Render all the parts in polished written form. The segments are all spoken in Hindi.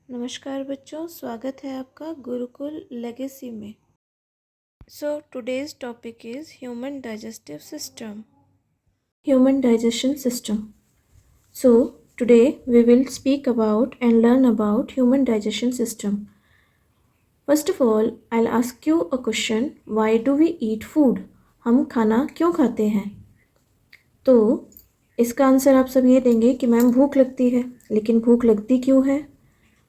नमस्कार बच्चों, स्वागत है आपका गुरुकुल लेगेसी में। So today's topic is human digestive system. Human digestion system. So today we will speak about and learn about human digestion system. First of all I will ask you a question, why do we eat food? हम खाना क्यों खाते हैं? तो इसका आंसर आप सब ये देंगे कि मैम भूख लगती है। लेकिन भूख लगती क्यों है?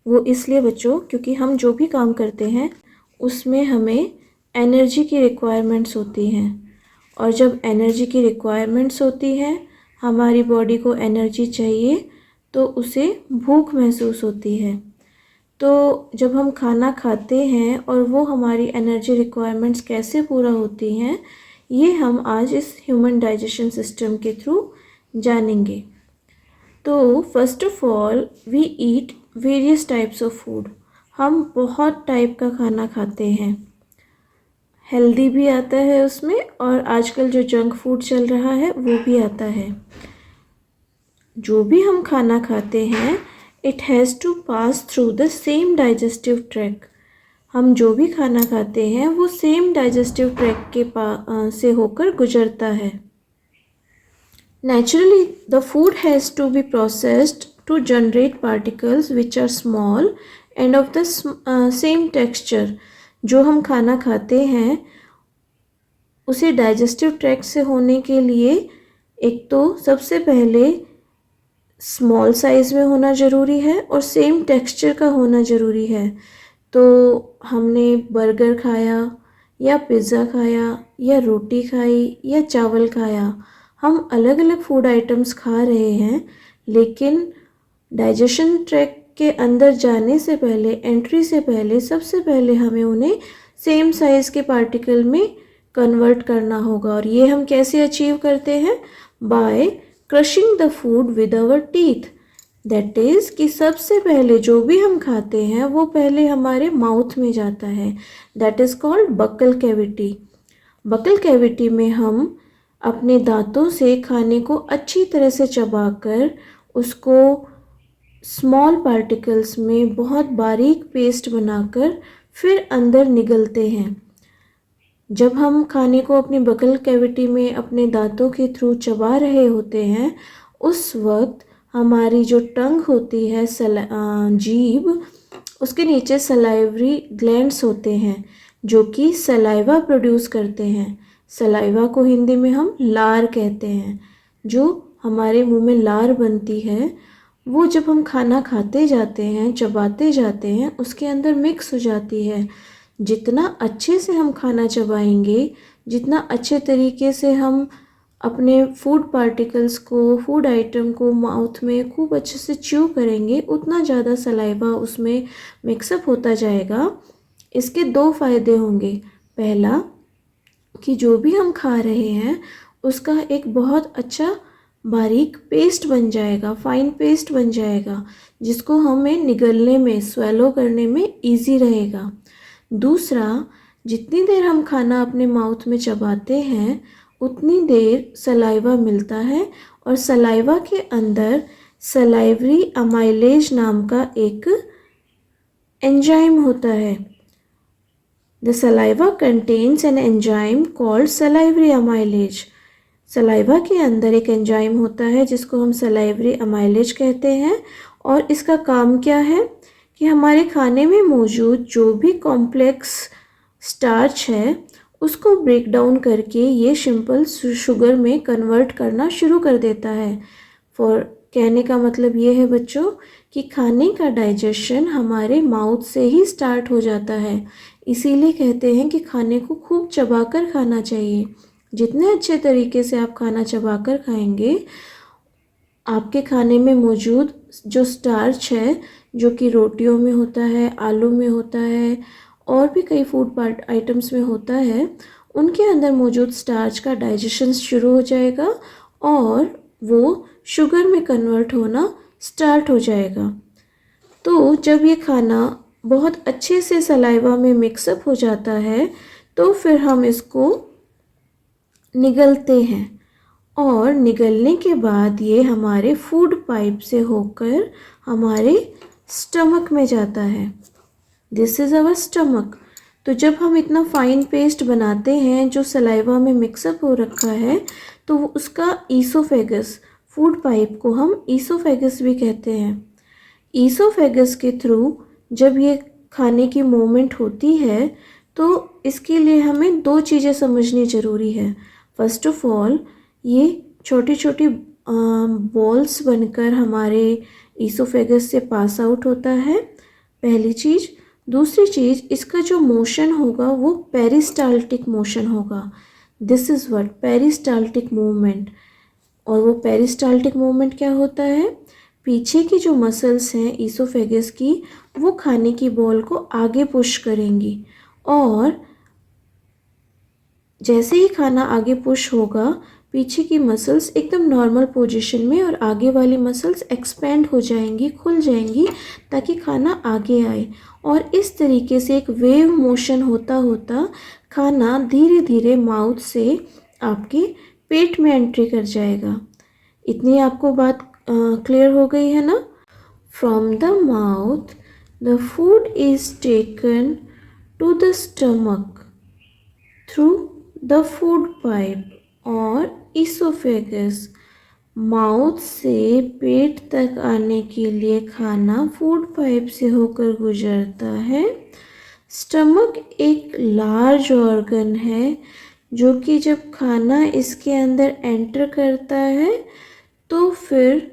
वो इसलिए बच्चों, क्योंकि हम जो भी काम करते हैं उसमें हमें एनर्जी की रिक्वायरमेंट्स होती हैं। और जब एनर्जी की रिक्वायरमेंट्स होती हैं, हमारी बॉडी को एनर्जी चाहिए, तो उसे भूख महसूस होती है। तो जब हम खाना खाते हैं और वो हमारी एनर्जी रिक्वायरमेंट्स कैसे पूरा होती हैं, ये हम आज इस ह्यूमन डाइजेशन सिस्टम के थ्रू जानेंगे। तो first of all we eat various types of food. हम बहुत टाइप का खाना खाते हैं। हेल्दी भी आता है उसमें, और आजकल जो जंक फूड चल रहा है वो भी आता है। जो भी हम खाना खाते हैं, it has to pass through the same digestive tract. हम जो भी खाना खाते हैं वो सेम डाइजेस्टिव ट्रैक के से होकर गुजरता है। Naturally, the food has to be processed to generate particles which are small and of the same texture. जो हम खाना खाते हैं उसे डाइजेस्टिव ट्रैक्ट से होने के लिए एक तो सबसे पहले स्मॉल साइज़ में होना ज़रूरी है और सेम टेक्सचर का होना ज़रूरी है। तो हमने बर्गर खाया या पिज़्ज़ा खाया या रोटी खाई या चावल खाया, हम अलग अलग फूड आइटम्स खा रहे हैं, लेकिन डाइजेशन ट्रैक के अंदर जाने से पहले, एंट्री से पहले, सबसे पहले हमें उन्हें सेम साइज़ के पार्टिकल में कन्वर्ट करना होगा। और ये हम कैसे अचीव करते हैं? By crushing the food with our teeth. That is कि सबसे पहले जो भी हम खाते हैं वो पहले हमारे माउथ में जाता है। That is called buccal cavity. Buccal cavity में हम अपने दांतों से खाने को अच्छी तरह से चबाकर उसको स्मॉल पार्टिकल्स में बहुत बारीक पेस्ट बनाकर फिर अंदर निगलते हैं। जब हम खाने को अपनी बकल कैविटी में अपने दांतों के थ्रू चबा रहे होते हैं, उस वक्त हमारी जो टंग होती है, जीभ, उसके नीचे सलाइवरी ग्लैंड्स होते हैं जो कि सलाइवा प्रोड्यूस करते हैं। सलाइवा को हिंदी में हम लार कहते हैं। जो हमारे मुंह में लार बनती है वो जब हम खाना खाते जाते हैं, चबाते जाते हैं, उसके अंदर मिक्स हो जाती है। जितना अच्छे से हम खाना चबाएंगे, जितना अच्छे तरीके से हम अपने फूड पार्टिकल्स को, फूड आइटम को माउथ में खूब अच्छे से च्यू करेंगे, उतना ज़्यादा सलाइवा उसमें मिक्सअप होता जाएगा। इसके दो फ़ायदे होंगे। पहला कि जो भी हम खा रहे हैं उसका एक बहुत अच्छा बारीक पेस्ट बन जाएगा, फाइन पेस्ट बन जाएगा, जिसको हमें निगलने में, स्वेलो करने में ईजी रहेगा। दूसरा, जितनी देर हम खाना अपने माउथ में चबाते हैं उतनी देर सलाइवा मिलता है, और सलाइवा के अंदर सलाइवरी अमाइलेज नाम का एक एंजाइम होता है। The saliva contains an enzyme called salivary amylase. Saliva के अंदर एक एंजाइम होता है जिसको हम सलाइवरी अमाइलेज कहते हैं, और इसका काम क्या है कि हमारे खाने में मौजूद जो भी कॉम्प्लेक्स स्टार्च है उसको ब्रेक डाउन करके ये सिंपल शुगर में कन्वर्ट करना शुरू कर देता है। कहने का मतलब ये है बच्चों कि खाने का डाइजेशन हमारे माउथ से ही स्टार्ट हो जाता है। इसीलिए कहते हैं कि खाने को खूब चबाकर खाना चाहिए। जितने अच्छे तरीके से आप खाना चबाकर खाएंगे, आपके खाने में मौजूद जो स्टार्च है, जो कि रोटियों में होता है, आलू में होता है, और भी कई फूड आइटम्स में होता है, उनके अंदर मौजूद स्टार्च का डाइजेशन शुरू हो जाएगा और वो शुगर में कन्वर्ट होना स्टार्ट हो जाएगा। तो जब ये खाना बहुत अच्छे से सलाइवा में मिक्सअप हो जाता है तो फिर हम इसको निगलते हैं, और निगलने के बाद ये हमारे फूड पाइप से होकर हमारे स्टमक में जाता है। This is our stomach. तो जब हम इतना फाइन पेस्ट बनाते हैं जो सलाइवा में मिक्सअप हो रखा है, तो उसका ईसोफेगस, फूड पाइप को हम ईसोफेगस भी कहते हैं। ईसोफेगस के थ्रू जब ये खाने की मूवमेंट होती है तो इसके लिए हमें दो चीज़ें समझनी ज़रूरी है। फर्स्ट ऑफ ऑल, ये छोटी छोटी बॉल्स बनकर हमारे ईसोफेगस से पास आउट होता है, पहली चीज़। दूसरी चीज़, इसका जो मोशन होगा वो पेरिस्टाल्टिक मोशन होगा। This is what peristaltic movement. और वो पेरिस्टाल्टिक मूवमेंट क्या होता है? पीछे की जो मसल्स हैं ईसोफेगस की, वो खाने की बॉल को आगे पुश करेंगी, और जैसे ही खाना आगे पुश होगा, पीछे की मसल्स एकदम नॉर्मल पोजीशन में और आगे वाली मसल्स एक्सपेंड हो जाएंगी, खुल जाएंगी, ताकि खाना आगे आए। और इस तरीके से एक वेव मोशन होता होता खाना धीरे धीरे माउथ से आपके पेट में एंट्री कर जाएगा। इतनी आपको बात क्लियर हो गई है ना? From the mouth the food is taken to the stomach through the food pipe और ईसोफेगस। माउथ से पेट तक आने के लिए खाना फूड पाइप से होकर गुजरता है। स्टमक एक लार्ज ऑर्गन है जो कि जब खाना इसके अंदर एंटर करता है तो फिर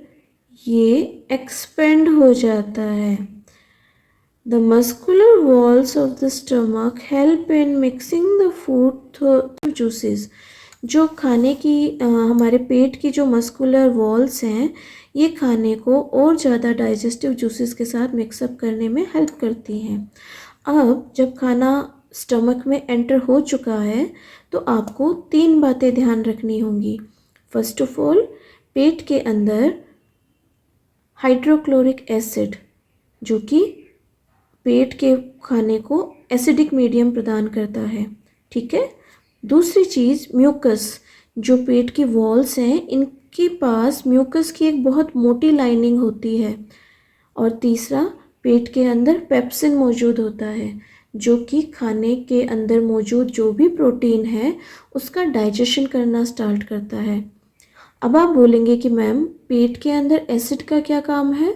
ये एक्सपेंड हो जाता है। The muscular walls of the stomach help in mixing the food through juices. जो खाने की हमारे पेट की जो मस्कुलर वॉल्स हैं, ये खाने को और ज़्यादा डाइजेस्टिव जूसेस के साथ मिक्सअप करने में हेल्प करती हैं। अब जब खाना स्टमक में एंटर हो चुका है तो आपको 3 बातें ध्यान रखनी होंगी। फर्स्ट ऑफ ऑल, पेट के अंदर हाइड्रोक्लोरिक एसिड, जो कि पेट के खाने को एसिडिक मीडियम प्रदान करता है, ठीक है। दूसरी चीज़, म्यूकस, जो पेट की वॉल्स हैं इनके पास म्यूकस की एक बहुत मोटी लाइनिंग होती है। और तीसरा, पेट के अंदर पेप्सिन मौजूद होता है जो कि खाने के अंदर मौजूद जो भी प्रोटीन है उसका डाइजेशन करना स्टार्ट करता है। अब आप बोलेंगे कि मैम, पेट के अंदर एसिड का क्या काम है?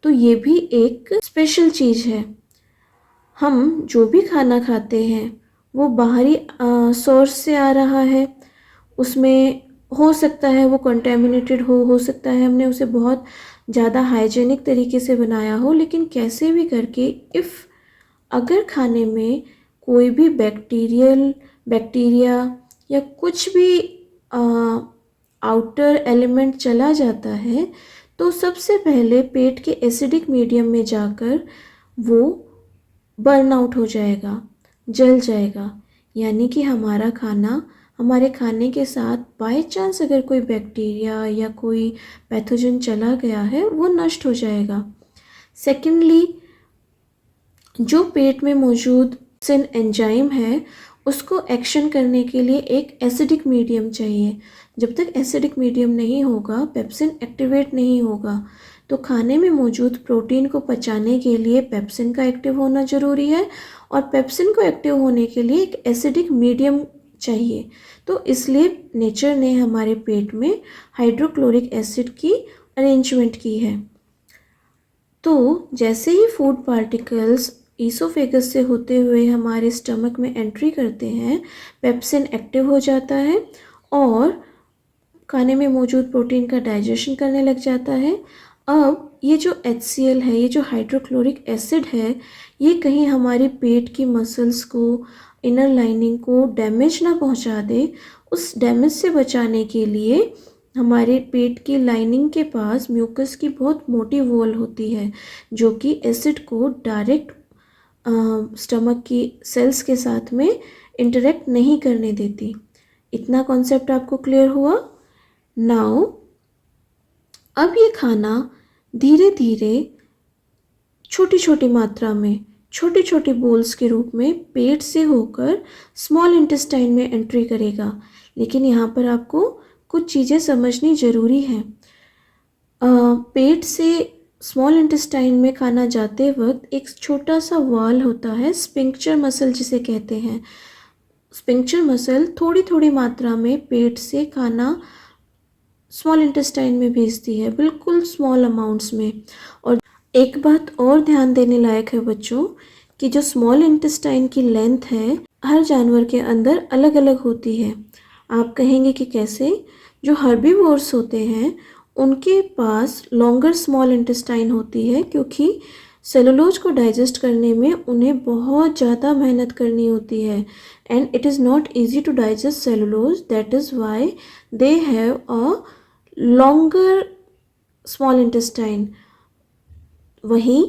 तो ये भी एक स्पेशल चीज़ है। हम जो भी खाना खाते हैं वो बाहरी सोर्स से आ रहा है, उसमें हो सकता है वो कंटेमिनेटेड हो सकता है हमने उसे बहुत ज़्यादा हाइजेनिक तरीके से बनाया हो, लेकिन कैसे भी करके अगर खाने में कोई भी बैक्टीरिया या कुछ भी आउटर एलिमेंट चला जाता है तो सबसे पहले पेट के एसिडिक मीडियम में जाकर वो बर्न आउट हो जाएगा, जल जाएगा। यानी कि हमारा खाना, हमारे खाने के साथ बाय चांस अगर कोई बैक्टीरिया या कोई पैथोजन चला गया है वो नष्ट हो जाएगा। सेकेंडली, जो पेट में मौजूद एंजाइम है उसको एक्शन करने के लिए एक एसिडिक मीडियम चाहिए। जब तक एसिडिक मीडियम नहीं होगा, पेप्सिन एक्टिवेट नहीं होगा। तो खाने में मौजूद प्रोटीन को पचाने के लिए पेप्सिन का एक्टिव होना ज़रूरी है, और पेप्सिन को एक्टिव होने के लिए एक एसिडिक मीडियम चाहिए। तो इसलिए नेचर ने हमारे पेट में हाइड्रोक्लोरिक एसिड की अरेंजमेंट की है। तो जैसे ही फूड पार्टिकल्स ईसोफेगस से होते हुए हमारे स्टमक में एंट्री करते हैं, पेप्सिन एक्टिव हो जाता है और खाने में मौजूद प्रोटीन का डाइजेशन करने लग जाता है। अब ये जो HCl है, ये जो हाइड्रोक्लोरिक एसिड है, ये कहीं हमारे पेट की मसल्स को, इनर लाइनिंग को डैमेज ना पहुंचा दे। उस डैमेज से बचाने के लिए हमारे पेट की लाइनिंग के पास म्यूकस की बहुत मोटी वॉल होती है जो कि एसिड को डायरेक्ट स्टमक की सेल्स के साथ में इंटरेक्ट नहीं करने देती। इतना कॉन्सेप्ट आपको क्लियर हुआ? नाउ अब ये खाना धीरे धीरे छोटी छोटी मात्रा में, छोटी छोटी बोल्स के रूप में पेट से होकर स्मॉल इंटेस्टाइन में एंट्री करेगा। लेकिन यहाँ पर आपको कुछ चीज़ें समझनी ज़रूरी हैं। पेट से स्मॉल इंटेस्टाइन में खाना जाते वक्त एक छोटा सा वाल होता है, स्फिंक्टर मसल जिसे कहते हैं। स्फिंक्टर मसल थोड़ी थोड़ी मात्रा में पेट से खाना स्मॉल इंटेस्टाइन में भेजती है, बिल्कुल स्मॉल अमाउंट्स में। और एक बात और ध्यान देने लायक है बच्चों, कि जो स्मॉल इंटेस्टाइन की लेंथ है हर जानवर के अंदर अलग अलग होती है। आप कहेंगे कि कैसे? जो हर्बीवोर्स होते हैं उनके पास लॉन्गर स्मॉल इंटेस्टाइन होती है, क्योंकि सेलुलोज को डाइजेस्ट करने में उन्हें बहुत ज़्यादा मेहनत करनी होती है, and it is not easy to digest cellulose, that is why they have a longer small intestine. वहीं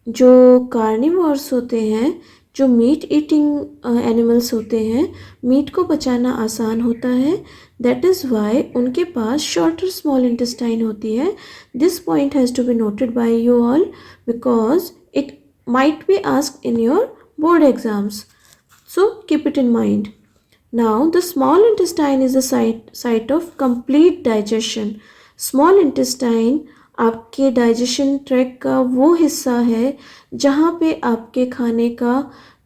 जो कार्निवोर्स होते हैं, जो मीट ईटिंग एनिमल्स होते हैं, मीट को पचाना आसान होता है, दैट इज़ वाई उनके पास शॉर्टर स्मॉल इंटेस्टाइन होती है। This point has to be noted by you all because it might be asked in your board exams, so keep it in mind. Now the small intestine is the site of complete digestion. Small intestine आपके डाइजेशन ट्रैक का वो हिस्सा है जहाँ पे आपके खाने का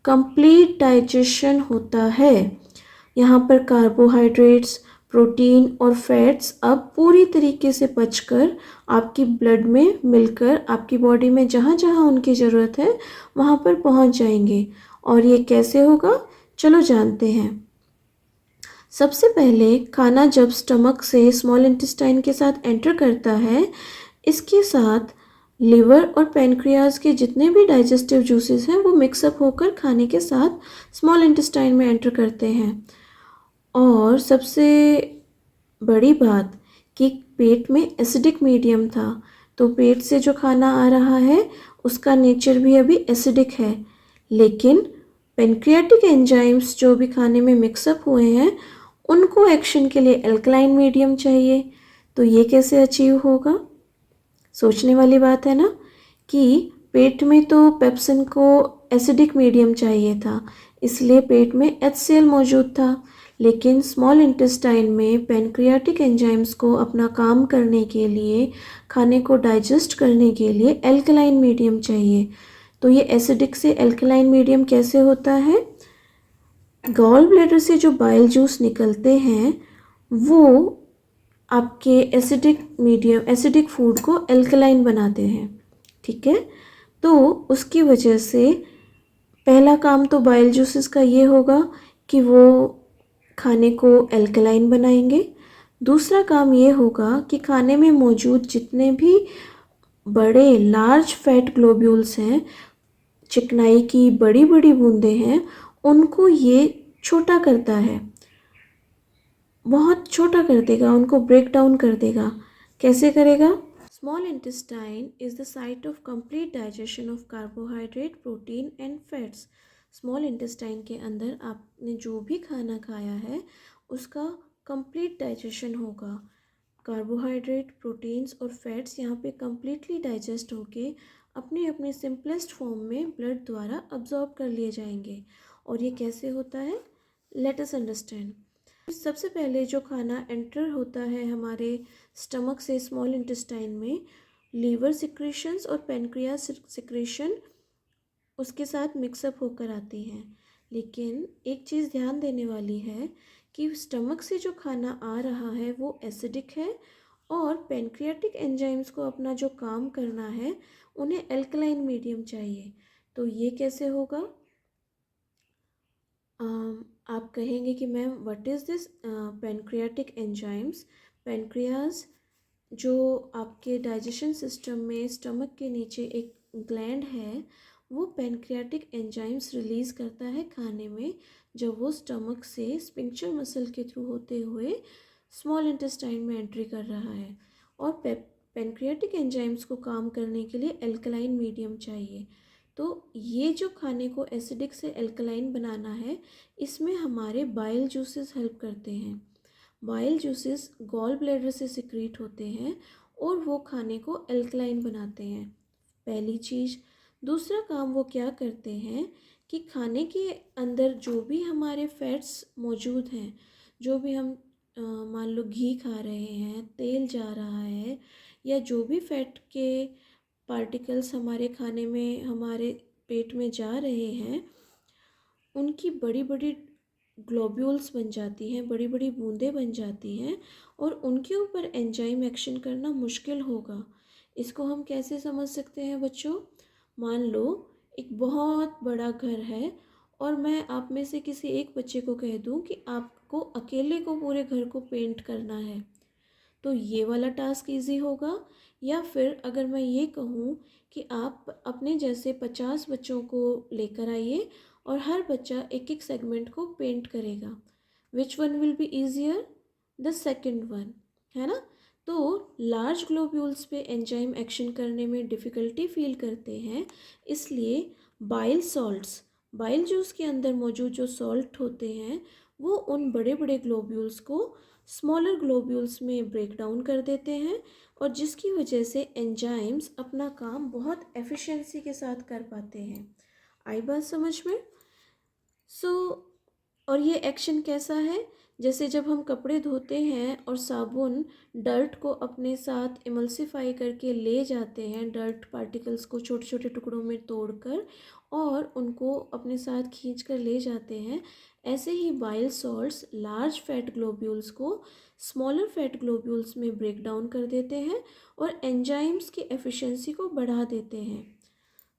कंप्लीट डाइजेशन होता है। यहाँ पर कार्बोहाइड्रेट्स, प्रोटीन और फैट्स अब पूरी तरीके से पचकर आपकी ब्लड में मिलकर आपकी बॉडी में जहाँ जहाँ उनकी ज़रूरत है वहाँ पर पहुँच जाएंगे। और ये कैसे होगा, चलो जानते हैं। सबसे पहले खाना जब स्टमक से स्मॉल इंटेस्टाइन के साथ एंटर करता है, इसके साथ लिवर और पेनक्रियाज के जितने भी डाइजेस्टिव जूसेस हैं वो मिक्सअप होकर खाने के साथ स्मॉल इंटेस्टाइन में एंटर करते हैं। और सबसे बड़ी बात कि पेट में एसिडिक मीडियम था, तो पेट से जो खाना आ रहा है उसका नेचर भी अभी एसिडिक है, लेकिन पेनक्रियाटिक एंजाइम्स जो भी खाने में मिक्सअप हुए हैं उनको एक्शन के लिए एल्कलाइन मीडियम चाहिए। तो ये कैसे अचीव होगा? सोचने वाली बात है ना, कि पेट में तो पेप्सिन को एसिडिक मीडियम चाहिए था, इसलिए पेट में HCl मौजूद था, लेकिन स्मॉल इंटेस्टाइन में पेनक्रियाटिक एंजाइम्स को अपना काम करने के लिए, खाने को डाइजेस्ट करने के लिए एल्कलाइन मीडियम चाहिए। तो ये एसिडिक से एल्कलाइन मीडियम कैसे होता है? गॉल ब्लैडर से जो बाइल जूस निकलते हैं वो आपके एसिडिक फूड को एल्कलाइन बनाते हैं, ठीक है। तो उसकी वजह से पहला काम तो बाइल जूसेस का ये होगा कि वो खाने को एल्कलाइन बनाएंगे। दूसरा काम ये होगा कि खाने में मौजूद जितने भी बड़े लार्ज फैट ग्लोब्यूल्स हैं, चिकनाई की बड़ी बड़ी बूंदें हैं, उनको ये छोटा करता है, बहुत छोटा कर देगा, उनको ब्रेक डाउन कर देगा। कैसे करेगा? Small intestine is the site of complete digestion of carbohydrate, protein and fats. Small intestine के अंदर आपने जो भी खाना खाया है उसका कंप्लीट डाइजेशन होगा। कार्बोहाइड्रेट, प्रोटीन्स और फैट्स यहाँ पे कम्प्लीटली डाइजेस्ट होके अपने अपने सिंपलेस्ट फॉर्म में ब्लड द्वारा अब्जॉर्ब कर लिए जाएंगे। और ये कैसे होता है, लेट अस अंडरस्टैंड। सबसे पहले जो खाना एंटर होता है हमारे स्टमक से स्मॉल इंटेस्टाइन में, लीवर सिक्रीशंस और पेनक्रियास सिक्रीशन उसके साथ मिक्सअप होकर आती हैं। लेकिन एक चीज़ ध्यान देने वाली है कि स्टमक से जो खाना आ रहा है वो एसिडिक है, और पेनक्रियाटिक एंजाइम्स को अपना जो काम करना है उन्हें एल्कलाइन मीडियम चाहिए। तो ये कैसे होगा? आप कहेंगे कि ma'am what is this pancreatic enzymes. Pancreas जो आपके डाइजेशन सिस्टम में स्टमक के नीचे एक ग्लैंड है, वो पेनक्रियाटिक एंजाइम्स रिलीज़ करता है खाने में, जब वो स्टमक से स्फिंक्टर मसल के थ्रू होते हुए स्मॉल इंटेस्टाइन में एंट्री कर रहा है। और पेनक्रियाटिक एंजाइम्स को काम करने के लिए एल्कलाइन मीडियम चाहिए। तो ये जो खाने को एसिडिक से एल्कलाइन बनाना है, इसमें हमारे बाइल जूसेस हेल्प करते हैं। बाइल जूसेस गॉल ब्लैडर से सिक्रीट होते हैं और वो खाने को एल्कलाइन बनाते हैं, पहली चीज़। दूसरा काम वो क्या करते हैं कि खाने के अंदर जो भी हमारे फैट्स मौजूद हैं, जो भी हम मान लो घी खा रहे हैं, तेल जा रहा है, या जो भी फैट के पार्टिकल्स हमारे खाने में हमारे पेट में जा रहे हैं उनकी बड़ी बड़ी ग्लोब्यूल्स बन जाती हैं, बड़ी बड़ी बूंदें बन जाती हैं और उनके ऊपर एंजाइम एक्शन करना मुश्किल होगा। इसको हम कैसे समझ सकते हैं बच्चों? मान लो एक बहुत बड़ा घर है और मैं आप में से किसी एक बच्चे को कह दूं कि आपको अकेले को पूरे घर को पेंट करना है, तो ये वाला टास्क इजी होगा। या फिर अगर मैं ये कहूँ कि आप अपने जैसे 50 बच्चों को लेकर आइए और हर बच्चा एक एक सेगमेंट को पेंट करेगा, which one will be easier? The second one, है ना। तो लार्ज ग्लोब्यूल्स पे एंजाइम एक्शन करने में डिफ़िकल्टी फील करते हैं, इसलिए बाइल सॉल्ट्स, बाइल जूस के अंदर मौजूद जो सॉल्ट होते हैं वो उन बड़े बड़े ग्लोब्यूल्स को स्मॉलर ग्लोब्यूल्स में ब्रेक डाउन कर देते हैं और जिसकी वजह से एंजाइम्स अपना काम बहुत एफिशिएंसी के साथ कर पाते हैं। आई बात समझ में? और ये एक्शन कैसा है? जैसे जब हम कपड़े धोते हैं और साबुन डर्ट को अपने साथ इमल्सिफाई करके ले जाते हैं, डर्ट पार्टिकल्स को छोटे छोटे टुकड़ों में तोड़कर और उनको अपने साथ खींच कर ले जाते हैं, ऐसे ही bile salts large fat globules को स्मॉलर फैट ग्लोब्यूल्स में ब्रेक डाउन कर देते हैं और एंजाइम्स की एफिशिएंसी को बढ़ा देते हैं।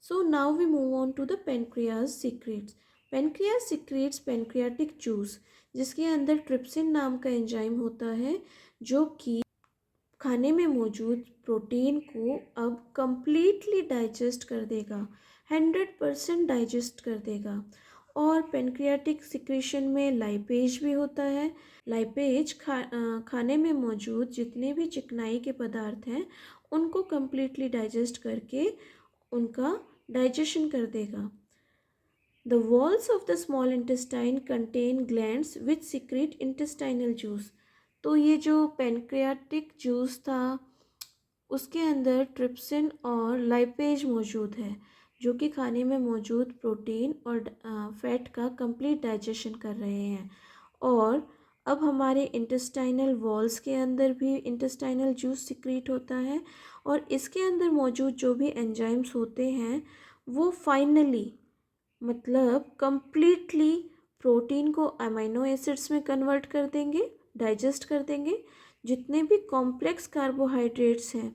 So now we move on to the pancreas secretes. Pancreas secretes pancreatic juice, जिसके अंदर ट्रिप्सिन नाम का एंजाइम होता है जो कि खाने में मौजूद प्रोटीन को अब कंप्लीटली डाइजेस्ट कर देगा, 100% डाइजेस्ट कर देगा। और पेनक्रियाटिक सिक्रेशन में लाइपेज भी होता है। लाइपेज खाने में मौजूद जितने भी चिकनाई के पदार्थ हैं उनको कंप्लीटली डाइजेस्ट करके उनका डाइजेशन कर देगा। The walls of the small intestine contain glands which secrete intestinal juice. तो ये जो पेनक्रियाटिक जूस था उसके अंदर ट्रिप्सिन और लाइपेज मौजूद है जो कि खाने में मौजूद प्रोटीन और फैट का कंप्लीट डाइजेशन कर रहे हैं। और अब हमारे इंटेस्टाइनल वॉल्स के अंदर भी इंटेस्टाइनल जूस सिक्रीट होता है और इसके अंदर मौजूद जो भी एंजाइम्स होते हैं वो फाइनली मतलब कंप्लीटली प्रोटीन को अमीनो एसिड्स में कन्वर्ट कर देंगे, डाइजेस्ट कर देंगे। जितने भी कॉम्प्लेक्स कार्बोहाइड्रेट्स हैं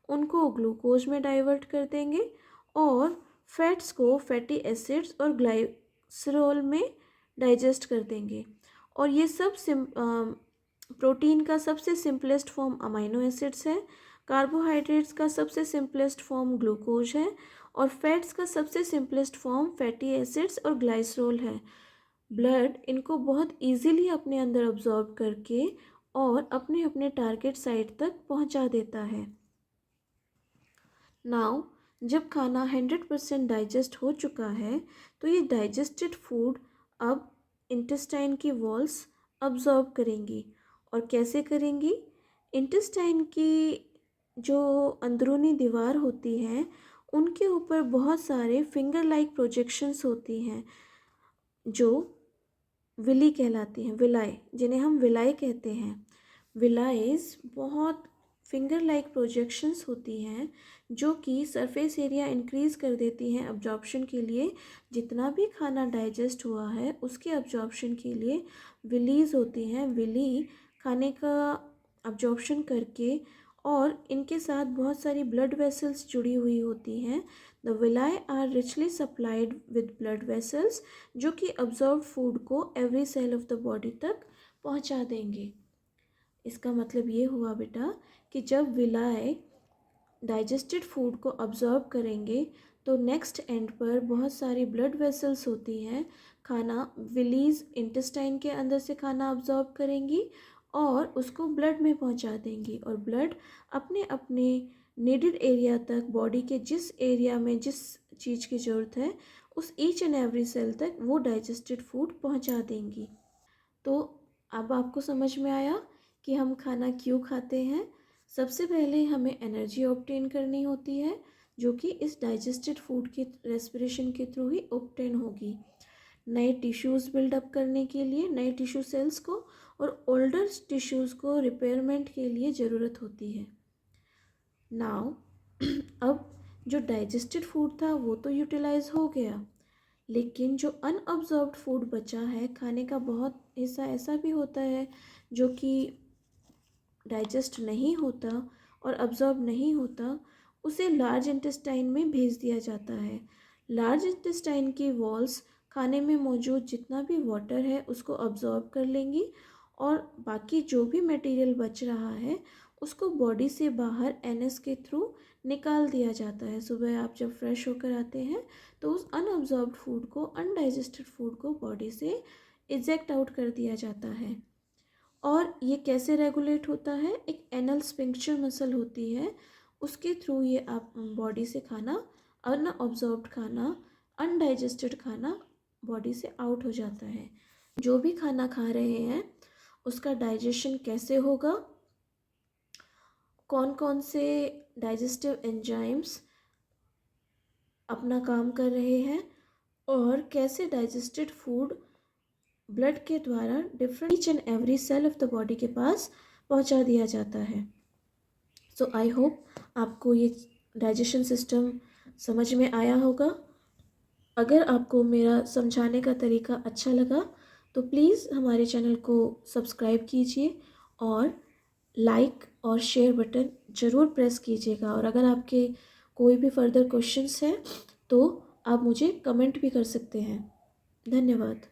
उनको ग्लूकोज में डाइवर्ट कर देंगे और फैट्स को फैटी एसिड्स और ग्लाइसरॉल में डाइजेस्ट कर देंगे। और ये सब प्रोटीन का सबसे सिंपलेस्ट फॉर्म अमीनो एसिड्स है, कार्बोहाइड्रेट्स का सबसे सिंपलेस्ट फॉर्म ग्लूकोज है और फैट्स का सबसे सिंपलेस्ट फॉर्म फैटी एसिड्स और ग्लाइसरॉल है। ब्लड इनको बहुत इजीली अपने अंदर अब्जॉर्ब करके और अपने अपने टारगेट साइट तक पहुंचा देता है। नाउ जब खाना 100% डाइजेस्ट हो चुका है तो ये डाइजेस्टेड फूड अब इंटेस्टाइन की वॉल्स अब्जॉर्ब करेंगी। और कैसे करेंगी? इंटेस्टाइन की जो अंदरूनी दीवार होती है उनके ऊपर बहुत सारे फिंगर लाइक प्रोजेक्शंस होती हैं जो विली कहलाती हैं, विलाई, जिन्हें हम विलाई कहते हैं। विलाइज बहुत फिंगर लाइक प्रोजेक्शंस होती हैं जो कि सरफेस एरिया इंक्रीज कर देती हैं अब्जॉर्प्शन के लिए। जितना भी खाना डाइजेस्ट हुआ है उसके अब्जॉर्प्शन के लिए विलीज होती हैं। विली खाने का अब्जॉर्प्शन करके और इनके साथ बहुत सारी ब्लड वेसल्स जुड़ी हुई होती हैं। The villi are richly supplied with blood vessels जो कि अब्जॉर्ब फूड को every cell of the body तक पहुंचा देंगे। इसका मतलब ये हुआ बेटा कि जब विलाई डाइजेस्टेड फूड को अब्जॉर्ब करेंगे तो नेक्स्ट एंड पर बहुत सारी ब्लड वेसल्स होती हैं, खाना विलीज इंटेस्टाइन के अंदर से खाना अब्जॉर्ब करेंगी और उसको ब्लड में पहुंचा देंगी और ब्लड अपने अपने नीडेड एरिया तक, बॉडी के जिस एरिया में जिस चीज़ की ज़रूरत है उस ईच एंड एवरी सेल तक वो डाइजेस्टेड फूड पहुंचा देंगी। तो अब आपको समझ में आया कि हम खाना क्यों खाते हैं। सबसे पहले हमें एनर्जी ऑब्टेन करनी होती है जो कि इस डाइजेस्टेड फूड की रेस्पिरेशन के थ्रू ही ऑब्टेन होगी। नए टिश्यूज़ बिल्डअप करने के लिए, नए टिश्यू सेल्स को और ओल्डर टिश्यूज़ को रिपेयरमेंट के लिए ज़रूरत होती है। नाउ अब जो डाइजेस्टेड फूड था वो तो यूटिलाइज हो गया, लेकिन जो अनअब्जॉर्ब्ड फूड बचा है, खाने का बहुत हिस्सा ऐसा भी होता है जो कि डाइजेस्ट नहीं होता और अब्जॉर्ब नहीं होता, उसे लार्ज इंटेस्टाइन में भेज दिया जाता है। लार्ज इंटेस्टाइन की वॉल्स खाने में मौजूद जितना भी वाटर है उसको अब्जॉर्ब कर लेंगी और बाकी जो भी मटेरियल बच रहा है उसको बॉडी से बाहर एनएस के थ्रू निकाल दिया जाता है। सुबह आप जब फ्रेश होकर आते हैं तो उस अनअब्जॉर्ब्ड फूड को, अनडाइजेस्टेड फूड को बॉडी से इजेक्ट आउट कर दिया जाता है। और ये कैसे रेगुलेट होता है? एक एनल स्फिंक्टर मसल होती है, उसके थ्रू ये आप बॉडी से खाना, अनअब्जॉर्ब्ड खाना, अनडाइजेस्टेड खाना बॉडी से आउट हो जाता है। जो भी खाना खा रहे हैं उसका डाइजेशन कैसे होगा, कौन कौन से डाइजेस्टिव एंजाइम्स अपना काम कर रहे हैं और कैसे डाइजेस्टेड फूड ब्लड के द्वारा different each and every cell of the body के पास पहुंचा दिया जाता है। सो आई होप आपको ये डाइजेशन सिस्टम समझ में आया होगा। अगर आपको मेरा समझाने का तरीका अच्छा लगा तो प्लीज़ हमारे चैनल को सब्सक्राइब कीजिए और लाइक और शेयर बटन ज़रूर प्रेस कीजिएगा। और अगर आपके कोई भी फर्दर क्वेश्चंस हैं तो आप मुझे कमेंट भी कर सकते हैं। धन्यवाद।